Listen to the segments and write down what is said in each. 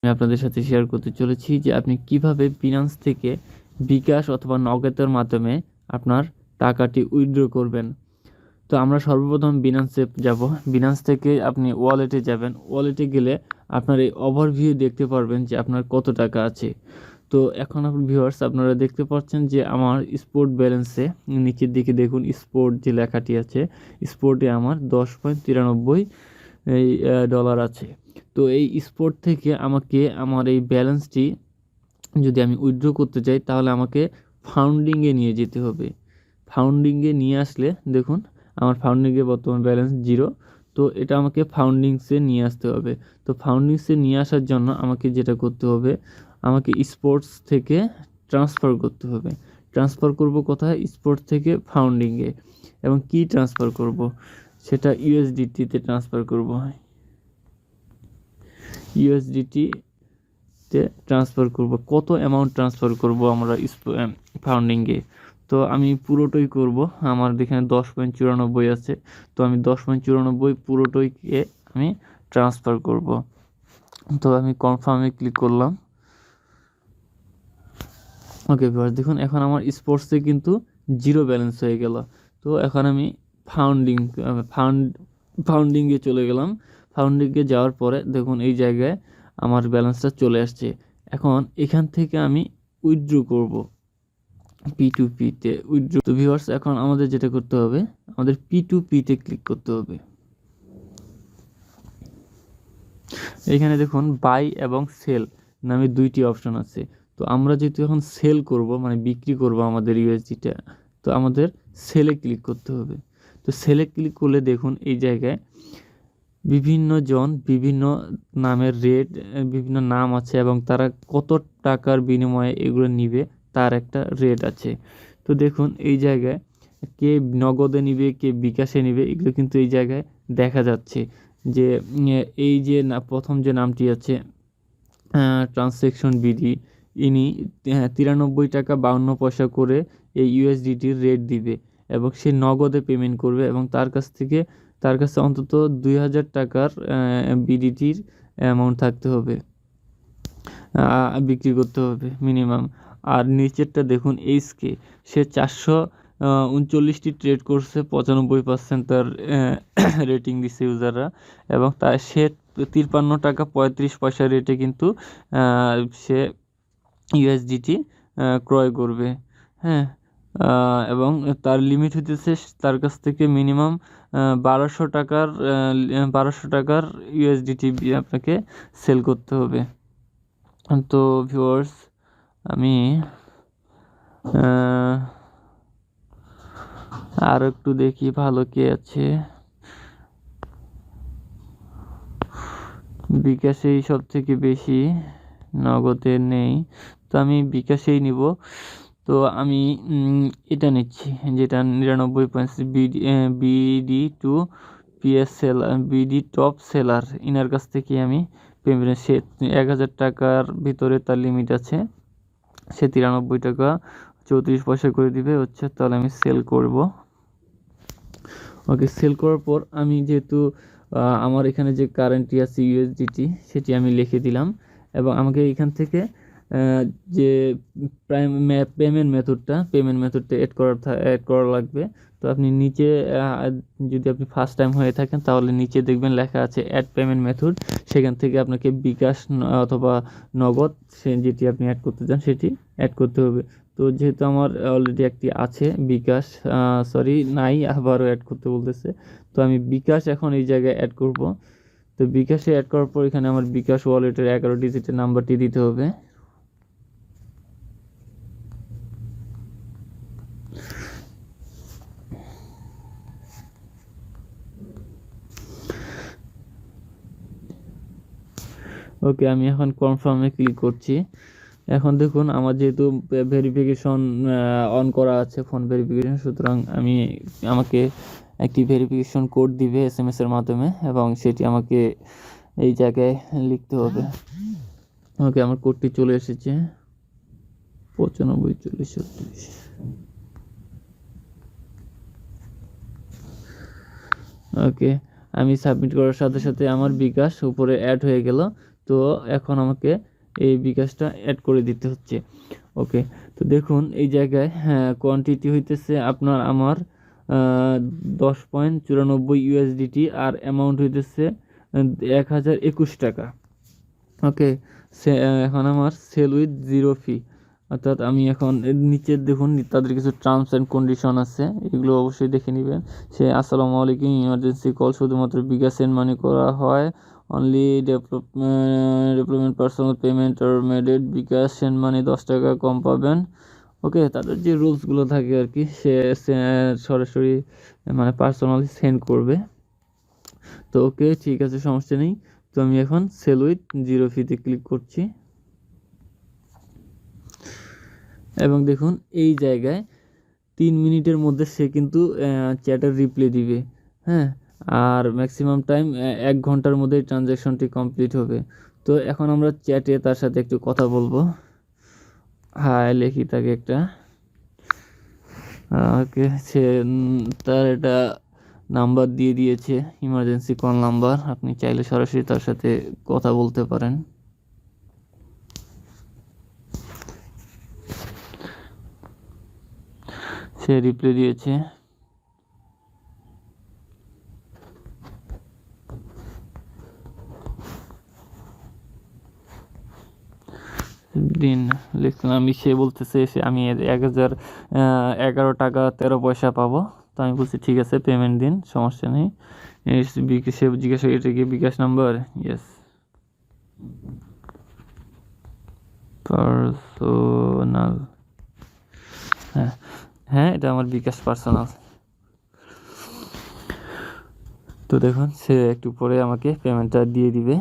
আমি আপনাদের সাথে শেয়ার করতে চলেছি যে আপনি কিভাবে বিনান্স থেকে বিকাশ অথবা নগদের মাধ্যমে আপনার টাকাটি উইথড্র করবেন। তো আমরা সর্বপ্রথম বিনান্সে যাব। বিনান্স থেকে আপনি ওয়ালেটে যাবেন। ওয়ালেটে গেলে আপনার এই ওভারভিউ দেখতে পারবেন যে আপনার কত টাকা আছে। তো এখন ভিউয়ার্স আপনারা দেখতে পাচ্ছেন যে আমার স্পোর্ট ব্যালেন্সে নিচের দিকে দেখুন স্পোর্ট যে লেখাটি আছে, স্পোর্টে আমার 10.93 এই ডলার আছে। তো এই স্পোর্ট থেকে আমাকে আমার এই ব্যালেন্সটি যদি আমি উইথড্র করতে চাই তাহলে আমাকে ফাউন্ডিংয়ে নিয়ে যেতে হবে। ফাউন্ডিংয়ে নিয়ে আসলে দেখুন আমার ফাউন্ডিংয়ে বর্তমান ব্যালেন্স 0। তো এটা আমাকে ফাউন্ডিংসে নিয়ে আসতে হবে। তো ফাউন্ডিংসে নিয়ে আসার জন্য আমাকে যেটা করতে হবে, আমাকে স্পোর্টস থেকে ট্রান্সফার করতে হবে। ট্রান্সফার করব কোথায়? স্পোর্টস থেকে ফাউন্ডিংয়ে। এবং কি ট্রান্সফার করব? সেটা ইউএসডিটিতে ট্রান্সফার করব। ইউএসডিটিতে ট্রান্সফার করব। কত অ্যামাউন্ট ট্রান্সফার করব আমরা ফাউন্ডিংয়ে? তো আমি পুরোটাই করব। আমার এখানে 10.94 আছে। তো আমি 10.94 পুরোটাইকে আমি ট্রান্সফার করব। তো আমি কনফার্মে ক্লিক করলাম। ওকে ভিউয়ার্স, দেখুন এখন আমার স্পোর্টসে কিন্তু 0 ব্যালেন্স হয়ে গেল। তো এখন আমি ফাউন্ডিংয়ে চলে গেলাম। ফাউন্ডিংয়ে যাওয়ার পরে দেখুন এই জায়গায় আমার ব্যালেন্সটা চলে আসছে। এখন এখান থেকে আমি উইথড্র করব P2P-তে উইথড্র। তো ভিউয়ার্স এখন আমাদের যেটা করতে হবে, আমাদের P2P-তে ক্লিক করতে হবে। এখানে দেখুন বাই এবং সেল নামে দুইটি অপশন আছে। তো আমরা যেহেতু এখন সেল করব, মানে বিক্রি করব আমাদের ইউএসডিটা, তো আমাদের সেলে ক্লিক করতে হবে। তো সেলে ক্লিক করলে দেখুন এই জায়গায় বিভিন্ন জন বিভিন্ন নামের রেট, বিভিন্ন নাম আছে এবং তারা কত টাকার বিনিময়ে এগুলো নিবে তার একটা রেট আছে। তো দেখুন এই জায়গায় কে নগদে নিবে, কে বিকাশে নিবে, এগুলো কিন্তু এই জায়গায় দেখা যাচ্ছে যে এই যে প্রথম যে নামটি আছে ট্রান্সেকশন বিডি, ইনি 93 টাকা 52 পয়সা করে এই ইউএসডিটির রেট দিবে এবং সে নগদে পেমেন্ট করবে এবং তার কাছে অন্তত 2000 টাকার বিডিটির অ্যামাউন্ট থাকতে হবে, বিক্রি করতে হবে মিনিমাম। আর নিচেরটা দেখুন এইচকে, সে 439টি ট্রেড করছে, 95% তার রেটিং দিচ্ছে ইউজাররা এবং সে 53 টাকা 35 পয়সা রেটে কিন্তু সে ইউএসডিটি ক্রয় করবে। হ্যাঁ, এবং তার লিমিট হইতেছে তার কাছ থেকে মিনিমাম 1200 টাকার ইউএসডিটি আপনাকে সেল করতে হবে। তো ভিউয়ার্স আমি আর একটু দেখি ভালো কে আছে। বিকাশেই সব থেকে বেশি, নগদে নেই। তো আমি বিকাশেই নিব। তো আমি এটা নিচ্ছি যেটা 99 BD to PS seller, BD top seller, ইনার কাছ থেকে আমি পেমেন্ট। সে 1000 টাকার ভিতরে তার লিমিট আছে, সে 93 টাকা 34 পয়সা করে দিবে হচ্ছে। তাহলে আমি সেল করব। ওকে, সেল করার পর আমি যেহেতু আমার এখানে যে কারেন্টটি আছে ইউএসডিটি সেটি আমি লিখে দিলাম এবং আমাকে এখান থেকে যে পেমেন্ট মেথডটা অ্যাড করা লাগবে। তো আপনি নিচে যদি আপনি ফার্স্ট টাইম হয়ে থাকেন তাহলে নিচে দেখবেন লেখা আছে অ্যাড পেমেন্ট মেথড, সেখান থেকে আপনাকে বিকাশ অথবা নগদ যেটি আপনি অ্যাড করতে চান সেটি অ্যাড করতে হবে। তো যেহেতু আমার অলরেডি একটি আছে বিকাশ, নাই, আবারও অ্যাড করতে বলতেছে। তো আমি বিকাশ এখন এই জায়গায় অ্যাড করব। তো বিকাশে অ্যাড করার পর এখানে আমার বিকাশ ওয়ালেটের 11 ডিজিটের নাম্বারটি দিতে হবে। ওকে, আমি এখন কনফার্মে ক্লিক করছি। এখন দেখুন আমার যেহেতু ভেরিফিকেশন অন করা আছে, ফোন ভেরিফিকেশন, সুতরাং আমাকে একটি ভেরিফিকেশন কোড দিবে এসএমএস এর মাধ্যমে এবং সেটি আমাকে এই জায়গায় লিখতে হবে। ওকে, আমার কোডটি চলে এসেছে 954036। ওকে, আমি সাবমিট করার সাথে সাথে আমার বিকাশ উপরে অ্যাড হয়ে গেল। তো এখন আমাকে এই বিকাশটা অ্যাড করে দিতে হচ্ছে। ওকে, তো দেখুন এই জায়গায় কোয়ান্টিটি হইতেছে আপনার আমার 10.94 USDT আর অ্যামাউন্ট হইতেছে 1021 টাকা। ওকে, এখন আমার সেল উইথ জিরো ফি, অর্থাৎ আমি এখন নিচের দেখুন তাদের কিছু টার্মস অ্যান্ড কন্ডিশন আছে, এগুলো অবশ্যই দেখে নেবেন। আসসালামু আলাইকুম, ইমার্জেন্সি কল শুধুমাত্র বিকাশ সেন্ড মানি করা হয়, অনলি ডেভেলপমেন্ট পার্সোনাল পেমেন্ট আর মেডেড, বিকাশ সেন্ড মানি 10 টাকা কম পাবেন। ওকে, তাদের যে রুলসগুলো থাকে আর কি, সে সরাসরি মানে পার্সোনালি সেন্ড করবে। তো ওকে, ঠিক আছে, সমস্যা নেই। তো আমি এখন সেল উইথ জিরো ফিতে ক্লিক করছি এবং দেখুন এই জায়গায় 3 মিনিটের মধ্যে সে কিন্তু চ্যাটের রিপ্লাই দিবে। হ্যাঁ, আর ম্যাক্সিমাম টাইম 1 ঘন্টার মধ্যে ট্রানজ্যাকশনটি কমপ্লিট হবে। তো এখন আমরা চ্যাটে তার সাথে একটু কথা বলবো। হাই লিখি তাকে একটা। ওকে, সে তার এটা নাম্বার দিয়ে দিয়েছে, ইমার্জেন্সি কল নাম্বার। আপনি চাইলে সরাসরি তার সাথে কথা বলতে পারেন। সে রিপ্লাই দিয়েছে। দিন লিখলাম, সে বলতেছে আমি 1011 টাকা 13 পয়সা পাবো। তো আমি বলছি ঠিক আছে, পেমেন্ট দিন, সমস্যা নেই। সে জিজ্ঞাসা, এটা কি বিকাশ নাম্বার? ইয়েস। পার্সোনাল, হ্যাঁ হ্যাঁ, এটা আমার বিকাশ পার্সোনাল। তো দেখুন সে একটু পরে আমাকে পেমেন্টটা দিয়ে দিবে।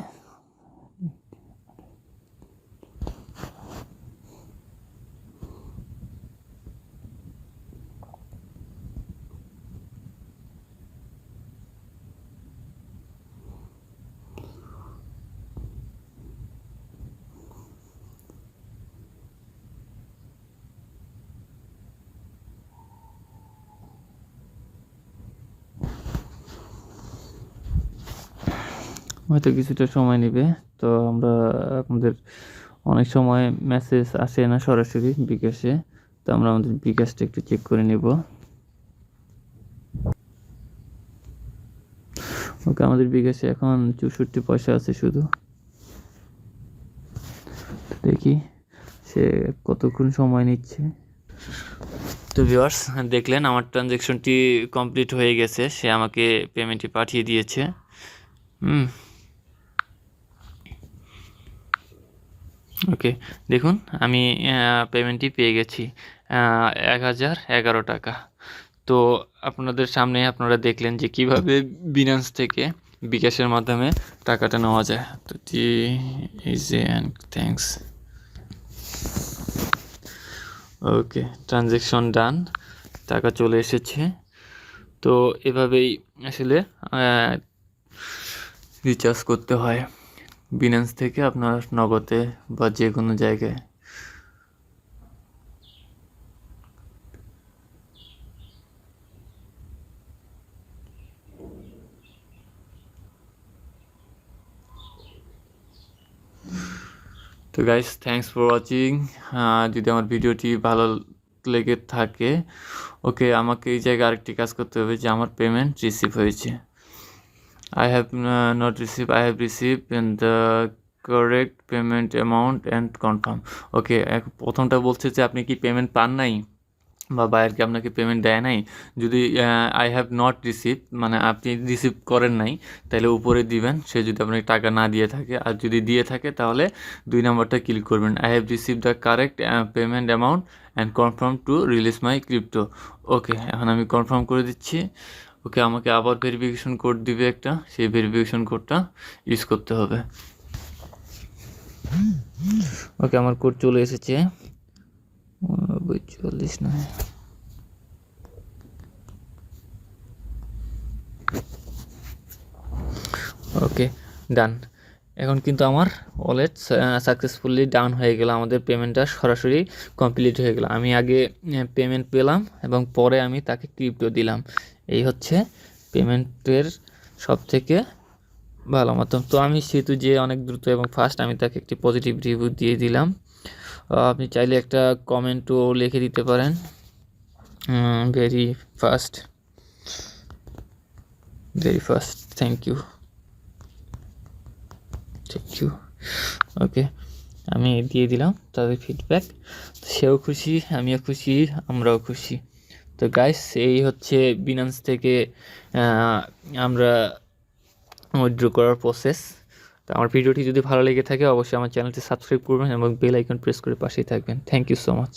হয়তো কিছুটা সময় নেবে। তো আমরা আমাদের অনেক সময় মেসেজ আসে না সরাসরি বিকাশে, তো আমরা আমাদের বিকাশটা একটু চেক করে নেব। ওকে, আমাদের বিকাশে এখন 64 পয়সা আছে শুধু। দেখি সে কতক্ষণ সময় নিচ্ছে। তো ভিউয়ার্স, দেখলেন আমার ট্রানজ্যাকশনটি কমপ্লিট হয়ে গেছে, সে আমাকে পেমেন্টটি পাঠিয়ে দিয়েছে। ওকে, দেখুন আমি পেমেন্টটি পেয়ে গেছি 1011 টাকা। তো আপনাদের সামনে আপনারা দেখলেন যে কিভাবে বিনান্স থেকে বিকাশের মাধ্যমে টাকাটা নেওয়া যায়। তো easy and thanks. Okay, transaction done, টাকা চলে এসেছে। তো এভাবেই আসলে রিচার্জ করতে হয় বিনান্স থেকে আপনার নগদে বা যে কোনো জায়গায়। তো গাইস, থ্যাঙ্কস ফর ওয়াচিং। যদি আমার ভিডিওটি ভালো লেগে থাকে, ওকে, আমাকে এই জায়গায় আরেকটি কাজ করতে হবে যে আমার পেমেন্ট রিসিভ হয়েছে। I have not received, I have received the correct payment amount and confirm. ওকে, প্রথমটা বলছে যে আপনি কি পেমেন্ট পান নাই বা বায়ার কি আপনাকে পেমেন্ট দেয় নাই। যদি আই হ্যাভ নট রিসিভ মানে আপনি রিসিভ করেন নাই, তাহলে উপরে দিবেন সে যদি আপনাকে টাকা না দিয়ে থাকে। আর যদি দিয়ে থাকে তাহলে 2 নম্বরটা ক্লিক করবেন, I have receive the correct payment amount and confirm to release my crypto. Okay, এখন আমি কনফার্ম করে দিচ্ছি। ওকে, আমাকে আবার ভেরিফিকেশন কোড দিবে একটা, সেই ভেরিফিকেশন কোডটা ইউজ করতে হবে। ওকে, আমার কোড চলে এসেছে 49 নয়। ওকে, ডান। এখন কিন্তু আমার ওয়ালেট সাকসেসফুলি ডাউন হয়ে গেল, আমাদের পেমেন্টটা সরাসরি কমপ্লিট হয়ে গেল। আমি আগে পেমেন্ট পেলাম এবং পরে আমি তাকে ক্রিপ্টো দিলাম। এই হচ্ছে পেমেন্টের সবথেকে ভালো মতো। তো আমি সেহেতু যে অনেক দ্রুত এবং ফাস্ট, আমি তাকে একটি পজিটিভ রিভিউ দিয়ে দিলাম। আপনি চাইলে একটা কমেন্টও লিখে দিতে পারেন, very fast, very fast, thank you, thank you. Okay, আমি দিয়ে দিলাম তাদের ফিডব্যাক। সেও খুশি, আমিও খুশি, আমরাও খুশি। তো গাইস, এই হচ্ছে বিনান্স থেকে আমরা উইথড্র করার প্রসেস। তো আমার ভিডিওটি যদি ভালো লেগে থাকে অবশ্যই আমার চ্যানেলটি সাবস্ক্রাইব করবেন এবং বেল আইকন প্রেস করে পাশেই থাকবেন। Thank you so much.